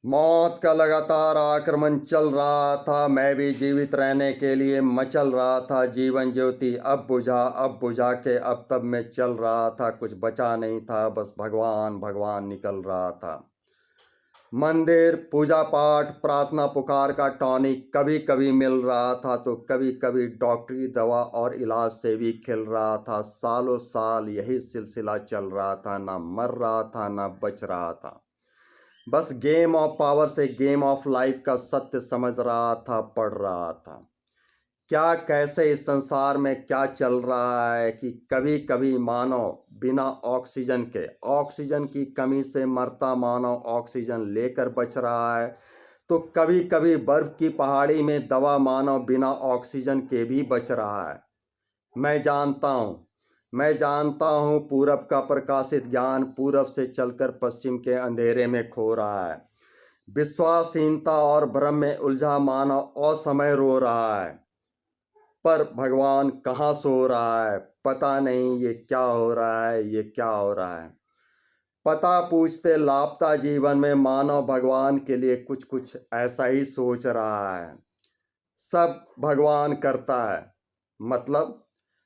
मौत का लगातार आक्रमण चल रहा था। मैं भी जीवित रहने के लिए मचल रहा था। जीवन ज्योति अब बुझा के अब तब मैं चल रहा था। कुछ बचा नहीं था, बस भगवान भगवान निकल रहा था। मंदिर, पूजा पाठ, प्रार्थना, पुकार का टॉनिक कभी कभी मिल रहा था तो कभी कभी डॉक्टरी दवा और इलाज से भी खिल रहा था। सालों साल यही सिलसिला चल रहा था। ना मर रहा था, ना बच रहा था। बस गेम ऑफ पावर से गेम ऑफ लाइफ का सत्य समझ रहा था, पढ़ रहा था। क्या कैसे इस संसार में क्या चल रहा है कि कभी कभी मानव बिना ऑक्सीजन के, ऑक्सीजन की कमी से मरता मानव ऑक्सीजन लेकर बच रहा है, तो कभी कभी बर्फ की पहाड़ी में दबा मानव बिना ऑक्सीजन के भी बच रहा है। मैं जानता हूँ पूरब का प्रकाशित ज्ञान पूरब से चलकर पश्चिम के अंधेरे में खो रहा है। विश्वासहीनता और भ्रम में उलझा मानव असमय रो रहा है। पर भगवान कहाँ सो रहा है? पता नहीं ये क्या हो रहा है, ये क्या हो रहा है। पता पूछते लापता जीवन में मानव भगवान के लिए कुछ कुछ ऐसा ही सोच रहा है। सब भगवान करता है, मतलब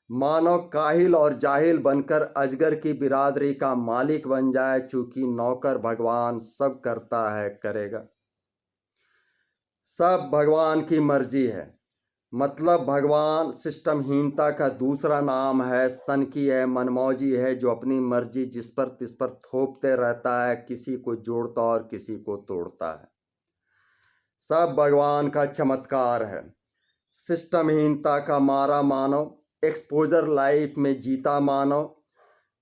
मानव काहिल और जाहिल बनकर अजगर की बिरादरी का मालिक बन जाए, चूंकि नौकर भगवान सब करता है, करेगा। सब भगवान की मर्जी है, मतलब भगवान सिस्टमहीनता का दूसरा नाम है। सनकी है, मनमौजी है, जो अपनी मर्जी जिस पर तिस पर थोपते रहता है, किसी को जोड़ता और किसी को तोड़ता है। सब भगवान का चमत्कार है। सिस्टमहीनता का मारा मानव एक्सपोजर लाइफ में जीता मानव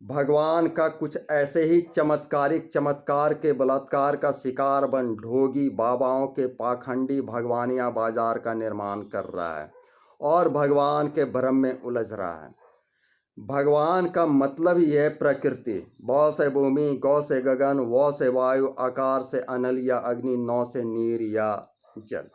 भगवान का कुछ ऐसे ही चमत्कारिक चमत्कार के बलात्कार का शिकार बन ढोगी बाबाओं के पाखंडी भगवानिया बाजार का निर्माण कर रहा है और भगवान के भ्रम में उलझ रहा है। भगवान का मतलब ही है प्रकृति। ब से भूमि, गौ से गगन, व से वायु, आकार से अनल या अग्नि, नौ से नीर या जल।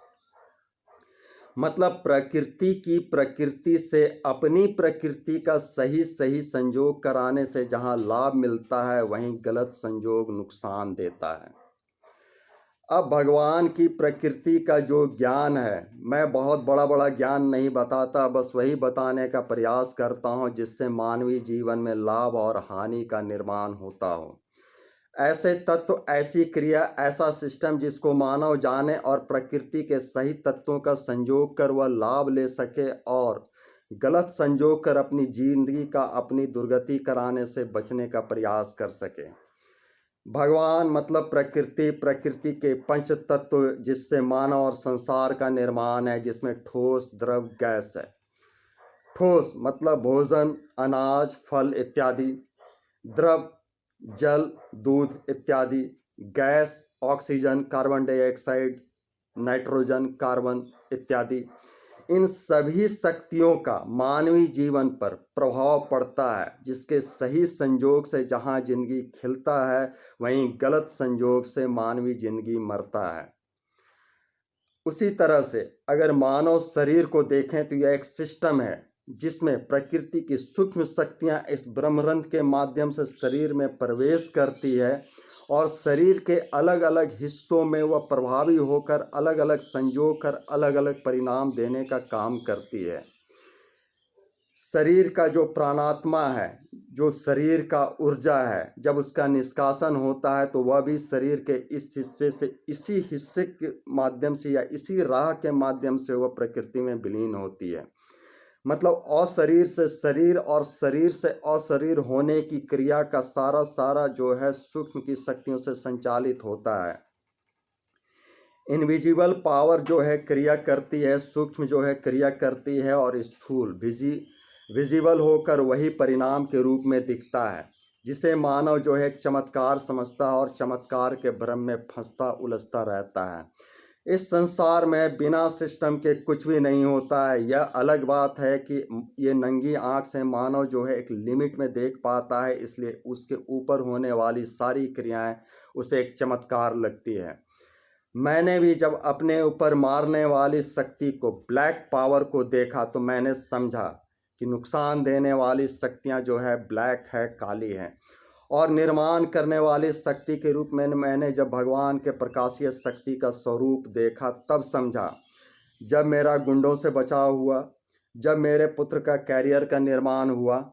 मतलब प्रकृति की प्रकृति से अपनी प्रकृति का सही सही संयोग कराने से जहाँ लाभ मिलता है, वहीं गलत संयोग नुकसान देता है। अब भगवान की प्रकृति का जो ज्ञान है, मैं बहुत बड़ा बड़ा ज्ञान नहीं बताता, बस वही बताने का प्रयास करता हूँ जिससे मानवीय जीवन में लाभ और हानि का निर्माण होता हो। ऐसे तत्व, ऐसी क्रिया, ऐसा सिस्टम जिसको मानव जाने और प्रकृति के सही तत्वों का संयोग कर वह लाभ ले सके और गलत संयोग कर अपनी जिंदगी का अपनी दुर्गति कराने से बचने का प्रयास कर सके। भगवान मतलब प्रकृति, प्रकृति के पंच तत्व जिससे मानव और संसार का निर्माण है, जिसमें ठोस, द्रव, गैस है। ठोस मतलब भोजन, अनाज, फल इत्यादि। द्रव जल, दूध इत्यादि। Gas oxygen, carbon dioxide, nitrogen, carbon इत्यादि। इन सभी शक्तियों का मानवीय जीवन पर प्रभाव पड़ता है, जिसके सही संयोग से जहाँ जिंदगी खिलता है, वहीं गलत संयोग से मानवीय जिंदगी मरता है। उसी तरह से अगर मानव शरीर को देखें तो यह एक सिस्टम है जिसमें प्रकृति की सूक्ष्म शक्तियां इस ब्रह्मरंध्र के माध्यम से शरीर में प्रवेश करती है और शरीर के अलग अलग हिस्सों में वह प्रभावी होकर अलग अलग संयोग कर अलग अलग परिणाम देने का काम करती है। शरीर का जो प्राणात्मा है, जो शरीर का ऊर्जा है, जब उसका निष्कासन होता है तो वह भी शरीर के इस हिस्से से इसी हिस्से के माध्यम से या इसी राह के माध्यम से वह प्रकृति में विलीन होती है। मतलब अशरीर से शरीर और शरीर से अशरीर होने की क्रिया का सारा सारा जो है सूक्ष्म की शक्तियों से संचालित होता है। इनविजिबल पावर जो है क्रिया करती है, सूक्ष्म जो है क्रिया करती है और स्थूल विजिबल होकर वही परिणाम के रूप में दिखता है, जिसे मानव जो है एक चमत्कार समझता है और चमत्कार के भ्रम में फंसता उलझता रहता है। इस संसार में बिना सिस्टम के कुछ भी नहीं होता है। यह अलग बात है कि ये नंगी आंख से मानव जो है एक लिमिट में देख पाता है, इसलिए उसके ऊपर होने वाली सारी क्रियाएं उसे एक चमत्कार लगती है। मैंने भी जब अपने ऊपर मारने वाली शक्ति को, ब्लैक पावर को देखा तो मैंने समझा कि नुकसान देने वाली शक्तियां जो है ब्लैक है, काली है। और निर्माण करने वाली शक्ति के रूप में मैंने जब भगवान के प्रकाशीय शक्ति का स्वरूप देखा तब समझा। जब मेरा गुंडों से बचाव हुआ, जब मेरे पुत्र का कैरियर का निर्माण हुआ,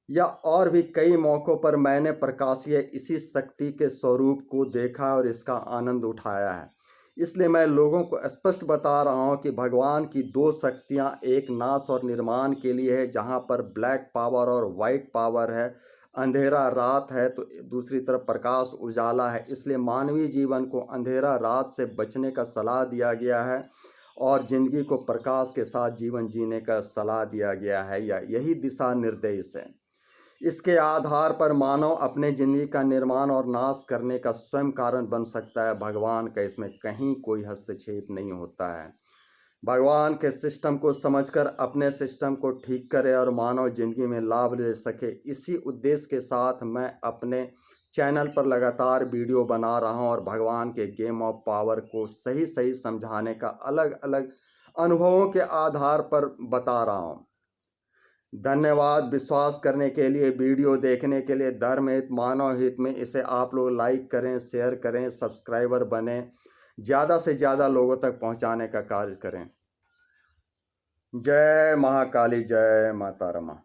या और भी कई मौक़ों पर मैंने प्रकाशीय इसी शक्ति के स्वरूप को देखा और इसका आनंद उठाया है। इसलिए मैं लोगों को स्पष्ट बता रहा हूँ कि भगवान की दो शक्तियाँ, एक नाश और निर्माण के लिए है, जहाँ पर ब्लैक पावर और वाइट पावर है, अंधेरा रात है तो दूसरी तरफ प्रकाश उजाला है। इसलिए मानवीय जीवन को अंधेरा रात से बचने का सलाह दिया गया है और ज़िंदगी को प्रकाश के साथ जीवन जीने का सलाह दिया गया है, या यही दिशा निर्देश है। इसके आधार पर मानव अपने ज़िंदगी का निर्माण और नाश करने का स्वयं कारण बन सकता है। भगवान का इसमें कहीं कोई हस्तक्षेप नहीं होता है। भगवान के सिस्टम को समझकर अपने सिस्टम को ठीक करे और मानव जिंदगी में लाभ ले सके, इसी उद्देश्य के साथ मैं अपने चैनल पर लगातार वीडियो बना रहा हूं और भगवान के गेम ऑफ पावर को सही सही समझाने का अलग अलग अनुभवों के आधार पर बता रहा हूं। धन्यवाद विश्वास करने के लिए, वीडियो देखने के लिए। धर्म हित, मानव हित में इसे आप लोग लाइक करें, शेयर करें, सब्सक्राइबर बने, ज़्यादा से ज़्यादा लोगों तक पहुंचाने का कार्य करें। जय महाकाली, जय माता रमा।